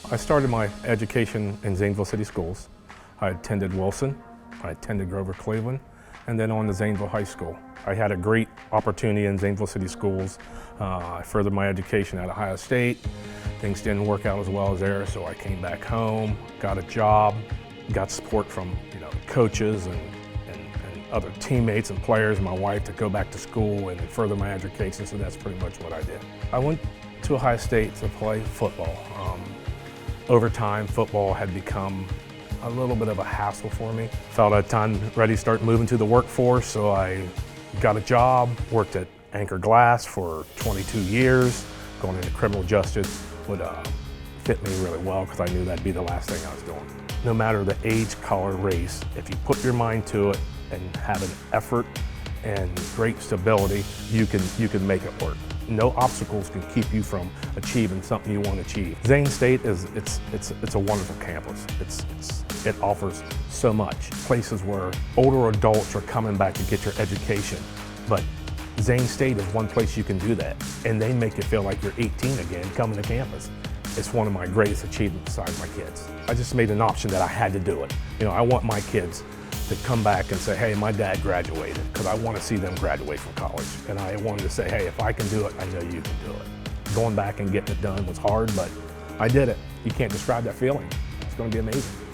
I started my education in Zanesville City Schools. I attended Wilson, I attended Grover Cleveland, and then on to Zanesville High School. I had a great opportunity in Zanesville City Schools. I furthered my education at Ohio State. Things didn't work out as well as there, so I came back home, got a job, got support from coaches and other teammates and players, my wife, to go back to school and further my education, so that's pretty much what I did. I went to Ohio State to play football. Over time, football had become a little bit of a hassle for me. Felt at time ready to start moving to the workforce, so I got a job, worked at Anchor Glass for 22 years. Going into criminal justice would fit me really well because I knew that'd be the last thing I was doing. No matter the age, color, race, if you put your mind to it and have an effort and great stability, you can make it work. No obstacles can keep you from achieving something you want to achieve. Zane State it's a wonderful campus. It offers so much. Places where older adults are coming back to get your education, but Zane State is one place you can do that, and they make you feel like you're 18 again coming to campus. It's one of my greatest achievements besides my kids. I just made an option that I had to do it. I want my kids to come back and say, hey, my dad graduated, because I want to see them graduate from college. And I wanted to say, hey, if I can do it, I know you can do it. Going back and getting it done was hard, but I did it. You can't describe that feeling. It's going to be amazing.